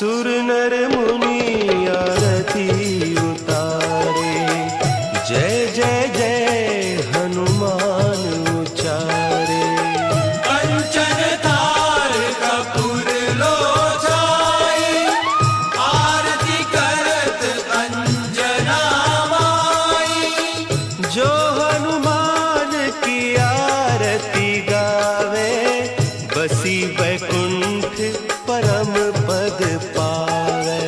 सुर नर मुनि आरती उतारे, जय जय जय हनुमान उचारे। कंचन थार कपूर लोचाई, आरती करत अंजना माई। जो हनुमान की आरती गावे, बसी वैकुंठ परम पद पावे।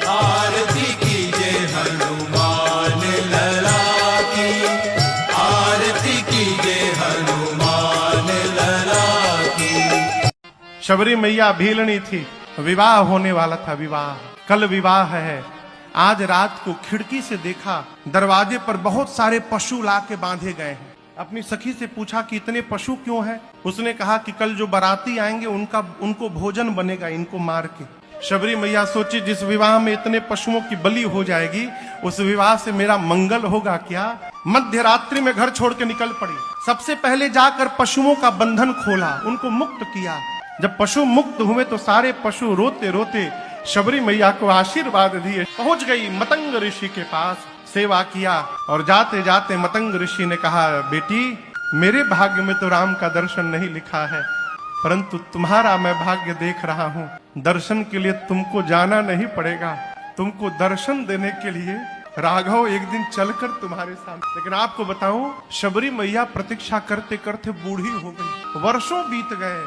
आरती कीजे हनुमान लला की, आरती कीजे हनुमान लला की। शबरी मैया भीलनी थी, विवाह होने वाला था। विवाह कल विवाह है। आज रात को खिड़की से देखा, दरवाजे पर बहुत सारे पशु ला के बांधे गए हैं। अपनी सखी से पूछा कि इतने पशु क्यों हैं? उसने कहा कि कल जो बाराती आएंगे उनको भोजन बनेगा इनको मार के। शबरी मैया सोची, जिस विवाह में इतने पशुओं की बलि हो जाएगी, उस विवाह से मेरा मंगल होगा क्या? मध्य रात्रि में घर छोड़ के निकल पड़ी। सबसे पहले जाकर पशुओं का बंधन खोला, उनको मुक्त किया। जब पशु मुक्त हुए तो सारे पशु रोते रोते शबरी मैया को आशीर्वाद दिए। पहुंच गई मतंग ऋषि के पास, सेवा किया और जाते जाते मतंग ऋषि ने कहा, बेटी मेरे भाग्य में तो राम का दर्शन नहीं लिखा है, परंतु तुम्हारा मैं भाग्य देख रहा हूँ। दर्शन के लिए तुमको जाना नहीं पड़ेगा, तुमको दर्शन देने के लिए राघव एक दिन चलकर तुम्हारे सामने। लेकिन आपको बताऊं, शबरी मैया प्रतीक्षा करते करते बूढ़ी हो गई, वर्षों बीत गए।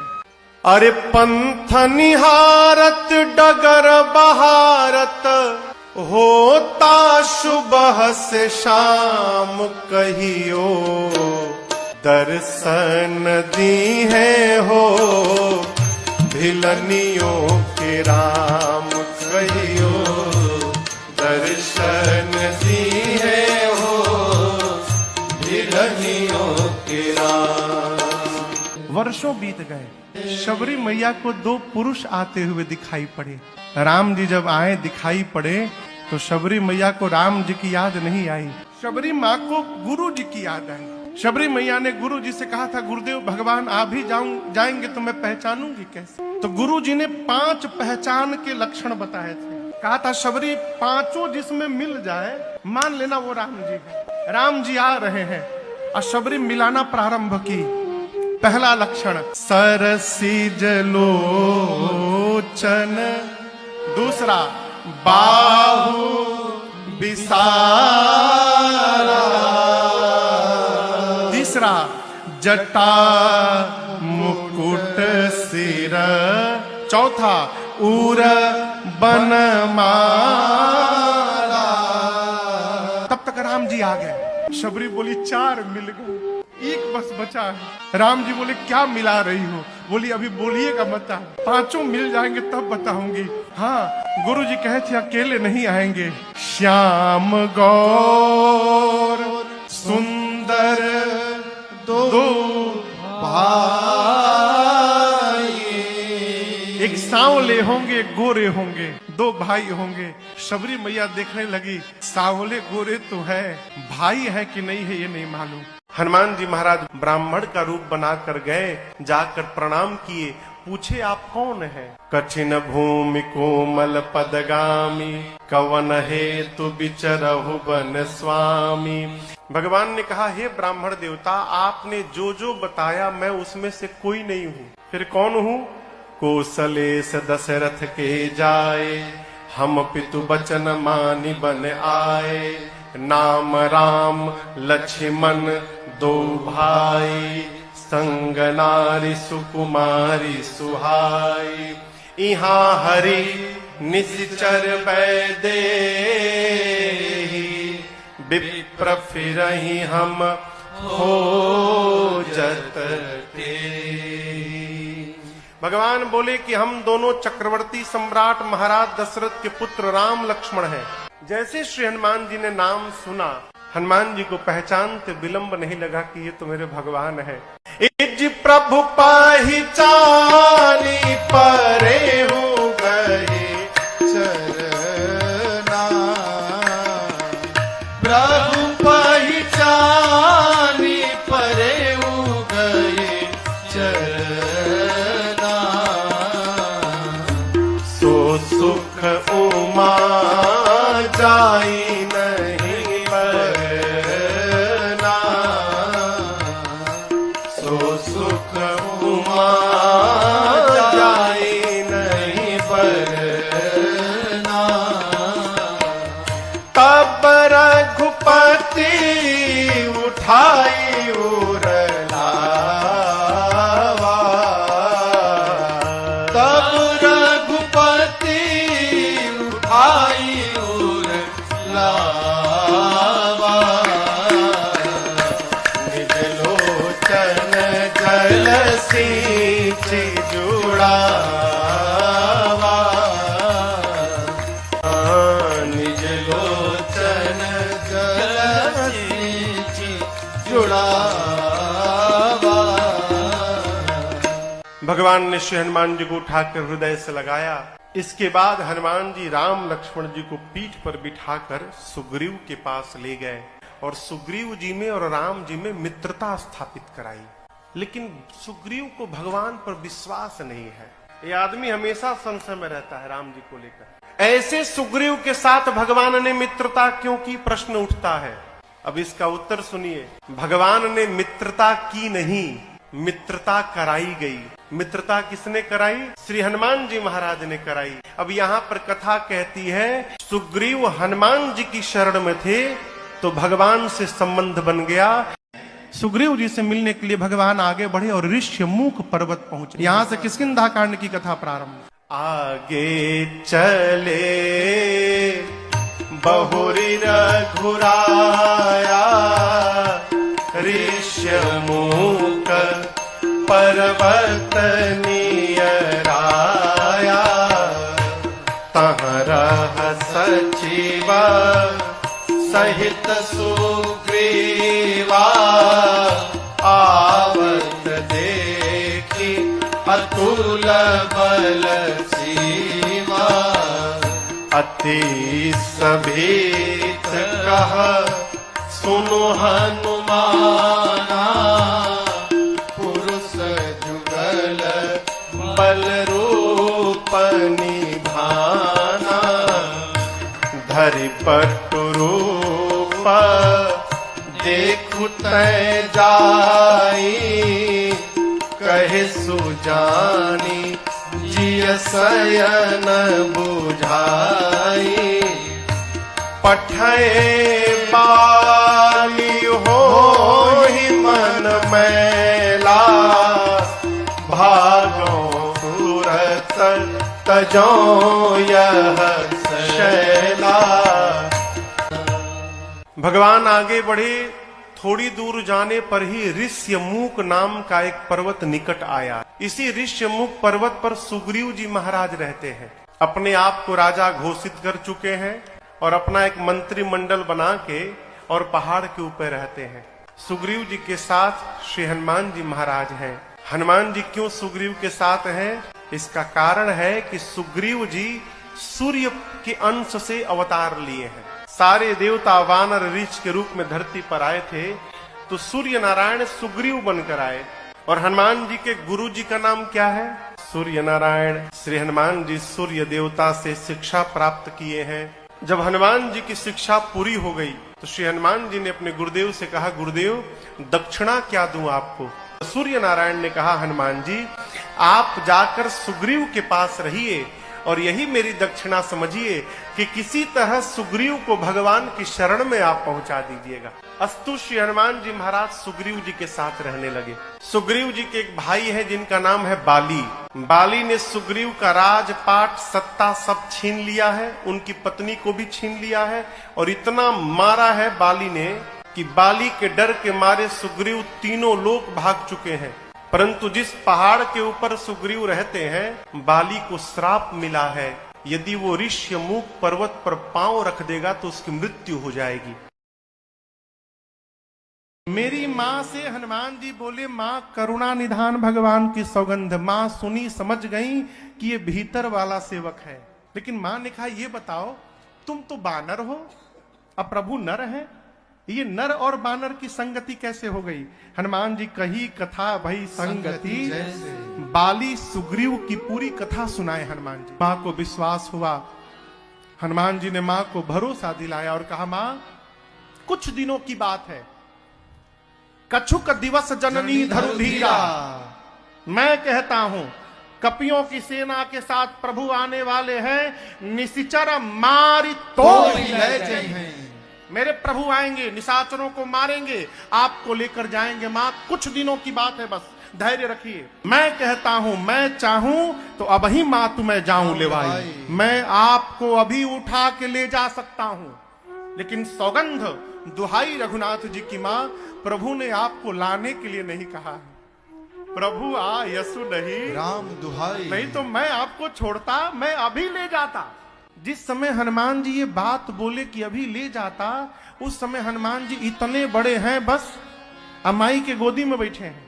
अरे पंथ निहारत डगर बहारत, होता सुबह से शाम कहियो, दर्शन दी है हो भिलनियों के राम कहियो, दर्शन दी है हो भिलनियों के राम। वर्षों बीत गए। शबरी मैया को दो पुरुष आते हुए दिखाई पड़े। राम जी जब आए दिखाई पड़े तो शबरी मैया को राम जी की याद नहीं आई, शबरी माँ को गुरु जी की याद आई। शबरी मैया ने गुरु जी से कहा था, गुरुदेव भगवान आ भी जाएंगे तो मैं पहचानूंगी कैसे? तो गुरु जी ने 5 पहचान के लक्षण बताए थे। कहा था, शबरी 5 जिसमें मिल जाए मान लेना वो राम जी है। राम जी आ रहे हैं और शबरी मिलाना प्रारंभ की। पहला लक्षण सरसिज लोचन, दूसरा बाहु विशाला, तीसरा जटा मुकुट सिर, चौथा उर बनमाला। तब तक राम जी आ गए। शबरी बोली 4 मिल गए, एक बस बचा है। राम जी बोले क्या मिला रही हो? बोली अभी बोलिएगा मत, 5 मिल जाएंगे तब बताऊंगी। हाँ, गुरु जी कहे थे अकेले नहीं आएंगे। श्याम गौर सुंदर दो भाई, एक सांवले होंगे एक गोरे होंगे, 2 भाई होंगे। शबरी मैया देखने लगी, सांवले गोरे तो है, भाई है कि नहीं है ये नहीं मालूम। हनुमान जी महाराज ब्राह्मण का रूप बनाकर गए, जाकर प्रणाम किए, पूछे आप कौन है? कठिन भूमि कोमल पदगामी, कवन हेतु विचरहु बन स्वामी। भगवान ने कहा, हे ब्राह्मण देवता, आपने जो जो बताया मैं उसमें से कोई नहीं हूँ। फिर कौन हूँ? कौशलेश दशरथ के जाए, हम पितु बचन मानि बन आए। नाम राम लक्ष्मण 2 भाई, संग नारी सुकुमारी सुहाई। इहाँ हरि निश्चर बैदे, विप्र फिरहि हम खोजत थे। भगवान बोले कि हम दोनों चक्रवर्ती सम्राट महाराज दशरथ के पुत्र राम लक्ष्मण हैं। जैसे श्री हनुमान जी ने नाम सुना, हनुमान जी को पहचानते विलंब नहीं लगा कि ये तो मेरे भगवान है। इज प्रभु पहचानी परे हो गए चरना, प्रभु पहचानी परे हो गए चरना। सो सुख उमा जाई नहीं बरना, सो सुख उमा जाई नहीं बरना। तब रघुपति उठाई उरलावा, तब रघुपति उठाई उरलावा, निज लोचन जल सींच जुड़ावा, निज लोचन जल सींच जुड़ावा। भगवान ने श्री हनुमान जी को उठाकर हृदय से लगाया। इसके बाद हनुमान जी राम लक्ष्मण जी को पीठ पर बिठाकर सुग्रीव के पास ले गए और सुग्रीव जी में और राम जी में मित्रता स्थापित कराई। लेकिन सुग्रीव को भगवान पर विश्वास नहीं है। ये आदमी हमेशा संशय में रहता है राम जी को लेकर। ऐसे सुग्रीव के साथ भगवान ने मित्रता क्यों की, प्रश्न उठता है। अब इसका उत्तर सुनिए। भगवान ने मित्रता की नहीं, मित्रता कराई गई। मित्रता किसने कराई? श्री हनुमान जी महाराज ने कराई। अब यहाँ पर कथा कहती है सुग्रीव हनुमान जी की शरण में थे तो भगवान से संबंध बन गया। सुग्रीव जी से मिलने के लिए भगवान आगे बढ़े और ऋष्यमुख पर्वत पहुंचे। यहाँ से किष्किंधा कांड की कथा प्रारंभ। आगे चले बहुरी रघुराया, ऋष्यमुख पर्वत नियराया, तहाँ रह सचिव सहित सुग्रीवा, आवत देखी अतुल बल सीमा, अति सभीत कह सुनो हनुमाना, पुरुष जुगल बल रूप निभाना, धरि पटु रूप देखु तै जाई, कहे सुजानी जिय शयन बुझाई, पठय बाली होहि मन मैला, भागो तुरत तजो यह शैला। भगवान आगे बढ़े। थोड़ी दूर जाने पर ही ऋष्यमुख नाम का एक पर्वत निकट आया। इसी ऋष्यमुख पर्वत पर सुग्रीव जी महाराज रहते हैं। अपने आप को राजा घोषित कर चुके हैं और अपना एक मंत्रिमंडल बना के और पहाड़ के ऊपर रहते हैं। सुग्रीव जी के साथ श्री हनुमान जी महाराज हैं। हनुमान जी क्यों सुग्रीव के साथ हैं? इसका कारण है कि सुग्रीव जी सूर्य के अंश से अवतार लिए हैं। सारे देवता वानर ऋष के रूप में धरती पर आए थे तो सूर्य नारायण सुग्रीव बनकर आए। और हनुमान जी के गुरु जी का नाम क्या है? सूर्य नारायण। श्री हनुमान जी सूर्य देवता से शिक्षा प्राप्त किए हैं। जब हनुमान जी की शिक्षा पूरी हो गई तो श्री हनुमान जी ने अपने गुरुदेव से कहा, गुरुदेव दक्षिणा क्या दूं आपको? सूर्य नारायण ने कहा, हनुमान जी आप जाकर सुग्रीव के पास रहिए और यही मेरी दक्षिणा समझिए कि किसी तरह सुग्रीव को भगवान की शरण में आप पहुंचा दीजिएगा। अस्तु श्री हनुमान जी महाराज सुग्रीव जी के साथ रहने लगे। सुग्रीव जी के एक भाई है जिनका नाम है बाली। बाली ने सुग्रीव का राजपाट सत्ता सब छीन लिया है, उनकी पत्नी को भी छीन लिया है और इतना मारा है बाली ने कि बाली के डर के मारे सुग्रीव तीनों लोग भाग चुके हैं। परंतु जिस पहाड़ के ऊपर सुग्रीव रहते हैं बाली को श्राप मिला है, यदि वो ऋष्यमुख पर्वत पर पांव रख देगा तो उसकी मृत्यु हो जाएगी। मेरी माँ से हनुमान जी बोले, माँ करुणा निधान भगवान की सौगंध। माँ सुनी, समझ गई कि ये भीतर वाला सेवक है। लेकिन माँ ने कहा, ये बताओ तुम तो बानर हो, अब प्रभु नर है, ये नर और बानर की संगति कैसे हो गई? हनुमान जी कही कथा भई संगति बाली सुग्रीव की पूरी कथा सुनाए हनुमान जी। मां को विश्वास हुआ, हनुमान जी ने मां को भरोसा दिलाया और कहा, मां कुछ दिनों की बात है, कछुक दिवस जननी धरुधीरा, मैं कहता हूं कपियों की सेना के साथ प्रभु आने वाले हैं, निशिचर मारी तो मेरे प्रभु आएंगे, निशाचरों को मारेंगे, आपको लेकर जाएंगे। मां कुछ दिनों की बात है, बस धैर्य रखिए। मैं कहता हूं, मैं चाहूं तो अब ही मां तुम्हें जाऊं लेवाई, मैं आपको अभी उठा के ले जा सकता हूं, लेकिन सौगंध दुहाई रघुनाथ जी की मां, प्रभु ने आपको लाने के लिए नहीं कहा है। प्रभु आ यसु नहीं, राम दुहाई, नहीं तो मैं आपको छोड़ता, मैं अभी ले जाता। जिस समय हनुमान जी ये बात बोले कि अभी ले जाता, उस समय हनुमान जी इतने बड़े हैं, बस अमाई के गोदी में बैठे हैं।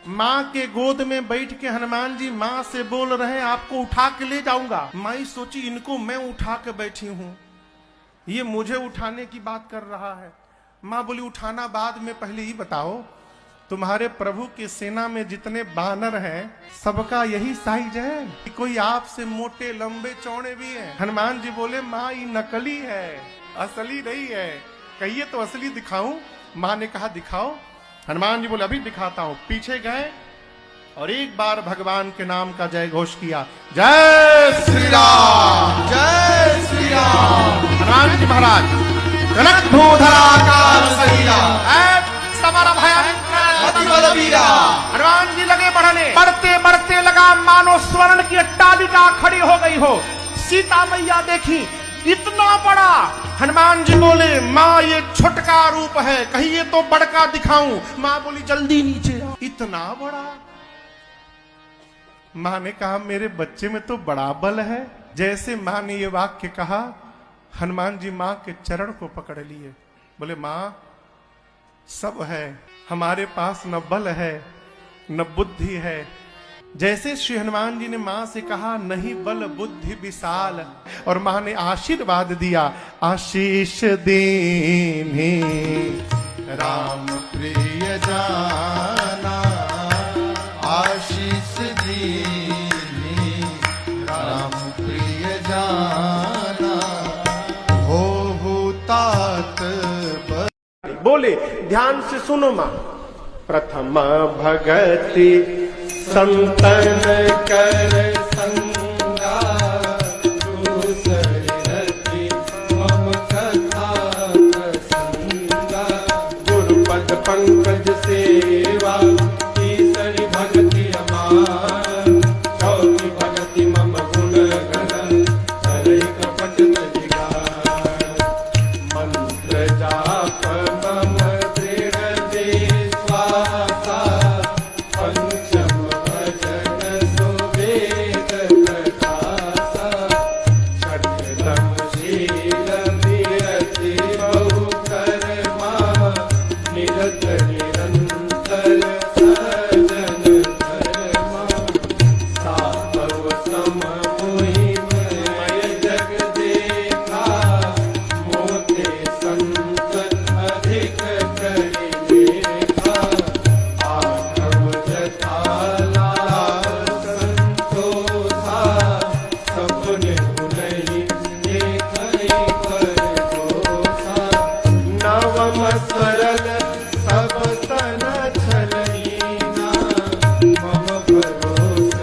मां के गोद में बैठ के हनुमान जी मां से बोल रहे हैं, आपको उठा के ले जाऊंगा। माई सोची, इनको मैं उठा के बैठी हूं, ये मुझे उठाने की बात कर रहा है। मां बोली, उठाना बाद में, पहले ही बताओ तुम्हारे प्रभु की सेना में जितने बानर हैं, सबका यही साइज है कि कोई आपसे मोटे लंबे चौड़े भी हैं? हनुमान जी बोले, मां ये नकली है, असली नहीं है। कहिए तो असली दिखाऊं? मां ने कहा दिखाओ। हनुमान जी बोले, अभी दिखाता हूं। पीछे गए और एक बार भगवान के नाम का जय घोष किया, जय श्री राम, जय श्री राम। हनुमान जी महाराज कनक धूधराकार सैया, समर भयानक अति बलवीरा। हनुमान जी लगे बढ़ने, बढ़ते बढ़ते लगा मानो स्वर्ण की अट्टालिका खड़ी हो गई हो। सीता मैया देखी, इतना बड़ा। हनुमान जी बोले, माँ ये छोटका रूप है, कहिए तो बड़का दिखाऊं? माँ बोली, जल्दी नीचे आओ। इतना बड़ा। माँ ने कहा, मेरे बच्चे में तो बड़ा बल है। जैसे माँ ने ये वाक्य कहा, हनुमान जी माँ के चरण को पकड़ लिए। बोले, माँ सब है, हमारे पास न बल है न बुद्धि है। जैसे श्री हनुमान जी ने मां से कहा, नहीं बल बुद्धि विशाल, और मां ने आशीर्वाद दिया, आशीष दीन्ही राम प्रिय जाना, आशीष दीनी राम प्रिय जाना, हो तात बोले, ध्यान से सुनो मां। प्रथम भगति संतन कर संगा, दूसरी रति मम कथा प्रसंगा, गुरुपद पंकज सेवा, तीसरी भक्ति अमान, चौथी भक्ति मम गुण गण, हरे कपट जिगार, मंत्र जाप मम दृढ़ विश्वासा, पंचम भजन सुवेद प्रकाशा, छठम शील विरति बहु कर्मा, निरत निरंतर सजन धर्मा, सातव सम मोहिमय जग देखा, मोते संत अधिक करि लेखा, आठव जथा लाभ संतोषा, सपने हुनहि देखहि पर दोषा, नवम सरल सब तन छलहीना, मम भरोस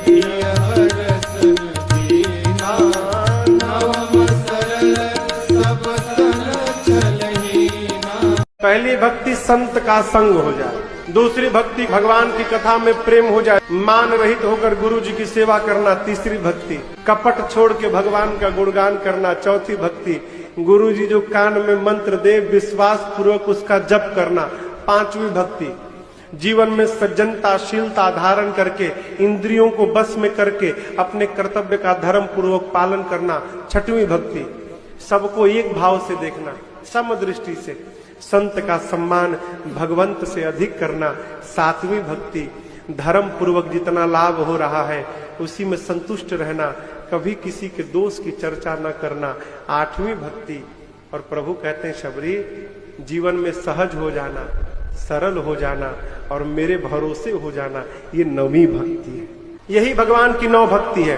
जिय हरसन दीना, नवम सरल सब तन छलहीना। पहली भक्ति संत का संग हो जाए, दूसरी भक्ति भगवान की कथा में प्रेम हो जाए, मान रहित होकर गुरु जी की सेवा करना, तीसरी भक्ति कपट छोड़ के भगवान का गुणगान करना, चौथी भक्ति गुरु जी जो कान में मंत्र दे विश्वास पूर्वक उसका जप करना, पांचवी भक्ति जीवन में सज्जनता शीलता धारण करके इंद्रियों को बस में करके अपने कर्तव्य का धर्म पूर्वक पालन करना, छठवीं भक्ति सबको एक भाव से देखना, समदृष्टि से संत का सम्मान भगवंत से अधिक करना, सातवीं भक्ति धर्म पूर्वक जितना लाभ हो रहा है उसी में संतुष्ट रहना, कभी किसी के दोष की चर्चा न करना, आठवीं भक्ति। और प्रभु कहते हैं, शबरी जीवन में सहज हो जाना, सरल हो जाना और मेरे भरोसे हो जाना, ये नवी भक्ति है। यही भगवान की नौ भक्ति है।